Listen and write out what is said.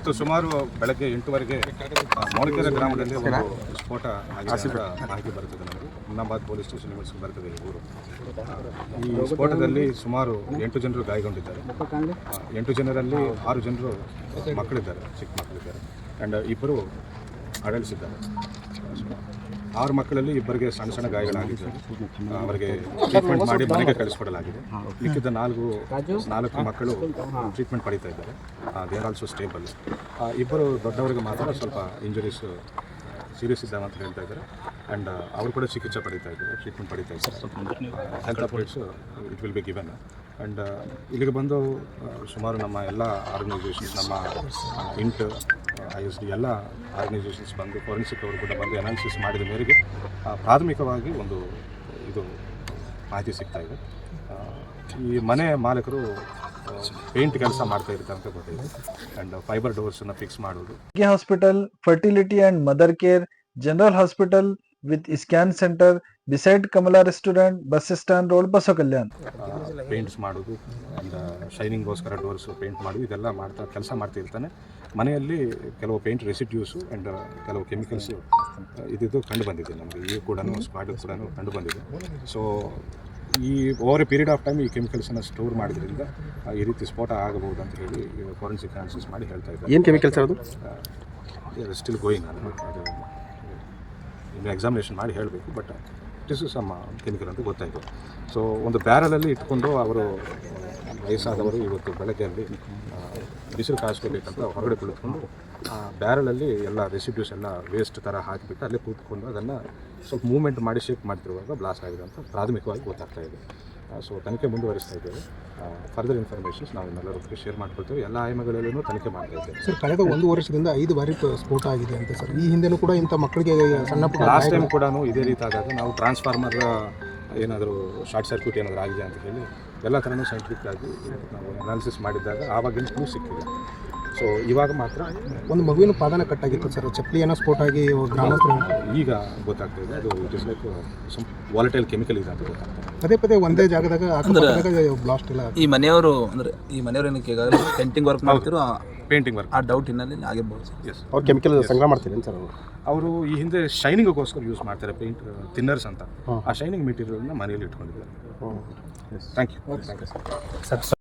ಇವತ್ತು ಸುಮಾರು ಬೆಳಗ್ಗೆ 8:00 ಮೌಳಿಕೆರೆ ಗ್ರಾಮದಲ್ಲಿ ಒಂದು ಸ್ಫೋಟ ಆಗಿದೆ ಅಂತ ಮಾಹಿತಿ ಬರುತ್ತದೆ. ನಮಗೆ ಹುಮ್ನಾಬಾದ್ ಪೊಲೀಸ್ ಸ್ಟೇಷನ್ ಲಿಮಿಟ್ಸ್ ಬರ್ತದೆ ಈ ಊರು. ಈ ಸ್ಫೋಟದಲ್ಲಿ ಸುಮಾರು 8 ಜನರು ಗಾಯಗೊಂಡಿದ್ದಾರೆ. 8 ಜನರಲ್ಲಿ 6 ಜನರು ಮಕ್ಕಳಿದ್ದಾರೆ, ಚಿಕ್ಕ ಮಕ್ಕಳಿದ್ದಾರೆ, ಆ್ಯಂಡ್ 2 ಅಡಲ್ಟ್ಸ್ ಇದ್ದಾರೆ. 6 ಮಕ್ಕಳಲ್ಲಿ 2 ಸಣ್ಣ ಸಣ್ಣ ಗಾಯಗಳಾಗಿದ್ದಾರೆ. ಅವರಿಗೆ ಟ್ರೀಟ್ಮೆಂಟ್ ಮಾಡಿ ಮನೆಗೆ ಕಳಿಸ್ಕೊಡಲಾಗಿದೆ. ಮಿಕ್ಕಿದ 4 ಮಕ್ಕಳು ಟ್ರೀಟ್ಮೆಂಟ್ ಪಡೀತಾ ಇದ್ದಾರೆ. They are also stable. 2 ದೊಡ್ಡವರಿಗೆ ಮಾತ್ರ ಸ್ವಲ್ಪ ಇಂಜುರೀಸ್ ಸೀರಿಯಸ್ ಇದ್ದಾವೆ ಅಂತ ಹೇಳ್ತಾ ಇದ್ದಾರೆ. ಆ್ಯಂಡ್ ಅವರು ಕೂಡ ಚಿಕಿತ್ಸೆ ಪಡೀತಾ ಇದ್ದಾರೆ, ಟ್ರೀಟ್ಮೆಂಟ್ ಪಡೀತಾ ಇದ್ದಾರೆ. Health updates it will be given. And ಇಲ್ಲಿಗೆ ಬಂದು ಸುಮಾರು ನಮ್ಮ ಎಲ್ಲ ಆರ್ಗನೈಸೇಷನ್ಸ್, ನಮ್ಮ ಇಂಟ್, ISD ಎಲ್ಲ ಆರ್ಗನೈಸೇಷನ್ಸ್ ಬಂದು ಫೋರೆನ್ಸಿಕ್ ಅವರು ಕೂಡ ಬಂದು ಅನಾಲಿಸಿಸ್ ಮಾಡಿದ ಮೇರೆಗೆ ಪ್ರಾಥಮಿಕವಾಗಿ ಒಂದು ಇದು ಮಾಹಿತಿ ಸಿಗ್ತಾ ಇದೆ. ಈ ಮನೆ ಮಾಲೀಕರು ಪೇಂಟ್ ಕೆಲಸ ಮಾಡ್ತಾ ಇರ್ತಾರೆ ಅಂತ ಗೊತ್ತಿದೆ. ಆ್ಯಂಡ್ ಫೈಬರ್ ಡೋರ್ಸನ್ನು ಫಿಕ್ಸ್ ಮಾಡೋದು. Hospital, fertility and mother care, general hospital with scan centre beside Kamala restaurant, bus stand road, Basava Kalyan. Paints ಮಾಡೋದು ಆ್ಯಂಡ್ ಶೈನಿಂಗ್ಗೋಸ್ಕರ ಡೋರ್ಸು ಪೇಂಟ್ ಮಾಡೋದು ಇದೆಲ್ಲ ಕೆಲಸ ಮಾಡ್ತಾ ಇರ್ತಾನೆ. ಮನೆಯಲ್ಲಿ ಕೆಲವು ಪೇಂಟ್ ರೆಸಿಡ್ಯೂಸು ಆ್ಯಂಡ್ ಕೆಲವು ಕೆಮಿಕಲ್ಸು ಇದ್ದು ಕಂಡು ಬಂದಿದೆ ನಮಗೆ. ಈ ಕೂಡ ಸ್ಕ್ವಾಡ್ ಕೂಡ ಕಂಡು ಬಂದಿದೆ. ಸೊ ಈ over A period of time ಈ ಕೆಮಿಕಲ್ಸನ್ನು ಸ್ಟೋರ್ ಮಾಡಿದ್ರಿಂದ ಈ ರೀತಿ ಸ್ಫೋಟ ಆಗಬಹುದು ಅಂತ ಹೇಳಿ ಫೋರೆನ್ಸಿಕ್ ಅನಾಲಿಸಿಸ್ ಮಾಡಿ ಹೇಳ್ತಾ ಇದ್ದಾರೆ. ಏನು ಕೆಮಿಕಲ್ಸ್ ಅದು ಸ್ಟಿಲ್ ಗೋಯಿಂಗ್. ಅದು ಇನ್ನು ಎಕ್ಸಾಮಿನೇಷನ್ ಮಾಡಿ ಹೇಳಬೇಕು. But it is some chemical ಅಂತ ಗೊತ್ತಾಯಿತು. ಸೊ ಒಂದು ಬ್ಯಾರಲಲ್ಲಿ ಇಟ್ಕೊಂಡು ಅವರು ವಯಸ್ಸಾದವರು ಇವತ್ತು ಬೆಳಗ್ಗೆಯಲ್ಲಿ ಬಿಸಿಲು ಕಾಯಿಸ್ಕೋಬೇಕಂತ ಹೊರಗಡೆ ಕುಳಿತುಕೊಂಡು ಆ ಬ್ಯಾರಲಲ್ಲಿ ಎಲ್ಲ ರೆಸಿಡ್ಯೂಸ್ ಎಲ್ಲ ವೇಸ್ಟ್ ಥರ ಹಾಕಿಬಿಟ್ಟು ಅಲ್ಲೇ ಕೂತ್ಕೊಂಡು ಅದನ್ನು ಸ್ವಲ್ಪ ಮೂವ್ಮೆಂಟ್ ಮಾಡಿ ಶೇಕ್ ಮಾಡ್ತಿರುವಾಗ ಬ್ಲಾಸ್ಟ್ ಆಗಿದೆ ಅಂತ ಪ್ರಾಥಮಿಕವಾಗಿ ಗೊತ್ತಾಗ್ತಾ ಇದೆ. ಸೊ ತನಿಖೆ ಮುಂದುವರಿಸ್ತಾ ಇದ್ದೇವೆ. ಫರ್ದರ್ ಇನ್ಫಾರ್ಮೇಷನ್ಸ್ ನಾವು ನಿಮ್ಮೆಲ್ಲರೊಟ್ಟಿಗೆ ಶೇರ್ ಮಾಡ್ಕೊಳ್ತೇವೆ. ಎಲ್ಲ ಆಯಾಮಗಳಲ್ಲೂ ತನಿಖೆ ಮಾಡ್ತಾ ಇದ್ದೇವೆ. ಸರ್, ಕಳೆದ 1 ವರ್ಷದಿಂದ 5 ಬಾರಿ ಸ್ಫೋಟ ಆಗಿದೆ ಅಂತ ಸರ್. ಈ ಹಿಂದೆನೂ ಕೂಡ ಇಂಥ ಮಕ್ಕಳಿಗೆ ಸಣ್ಣ ಪುಟ್ಟ ಲಾಸ್ಟ್ ಟೈಮ್ ಕೂಡ ಇದೇ ರೀತಿ ಆದಾಗ ನಾವು ಟ್ರಾನ್ಸ್ಫಾರ್ಮರ್ ಏನಾದರೂ ಶಾರ್ಟ್ ಸರ್ಕ್ಯೂಟ್ ಏನಾದರೂ ಆಗಿದೆ ಅಂತ ಹೇಳಿ ಎಲ್ಲ ಥರನೂ ಸೈಂಟಿಫಿಕ್ ಆಗಿ ನಾವು ಅನಾಲಿಸಿಸ್ ಮಾಡಿದ್ದಾಗ ಆವಾಗಿನ ಕ್ಲೂ ಸಿಕ್ಕಿದೆ. ಸೊ ಇವಾಗ ಮಾತ್ರ ಒಂದು ಮಗುವಿನ ಪಾದನ ಕಟ್ಟಾಗಿತ್ತು ಸರ್. ಚಪ್ಪಲಿ ಏನೋ ಸ್ಫೋಟ ಆಗಿ ಗ್ರಾಮಸ್ಥರು ಈಗ ಗೊತ್ತಾಗ್ತಾ ಇದೆ. ಅದು it is like some volatile chemical ಇದೆ ಅಂತ ಗೊತ್ತಾಗ್ತದೆ. ಪದೇ ಒಂದೇ ಜಾಗದಾಗ ಬ್ಲಾಸ್ಟ್ ಇಲ್ಲ. ಈ ಮನೆಯವರು ಏನಕ್ಕೆ ಪೇಂಟಿಂಗ್ ವರ್ಕ್ ಮಾಡ್ತಿರೋ ಪೇಂಟಿಂಗ್ ವರ್ಕ್ ಆ ಡೌಟ್ ಹಿನ್ನೆಲೆಯಲ್ಲಿ ಆಗಿರ್ಬೋದು. ಎಸ್, ಅವ್ರು ಕೆಮಿಕಲ್ ಸಂಗ್ರಹ ಮಾಡ್ತೀರಿ ಸರ್. ಅವರು ಈ ಹಿಂದೆ ಶೈನಿಂಗ್ಗೋಸ್ಕರ ಯೂಸ್ ಮಾಡ್ತಾರೆ ಪೇಂಟ್ ಥಿನ್ನರ್ಸ್ ಅಂತ. ಆ ಶೈನಿಂಗ್ ಮೆಟೀರಿಯಲ್ನ ಮನೆಯಲ್ಲಿ ಇಟ್ಕೊಂಡಿದ್ದಾರೆ. Thank you sir.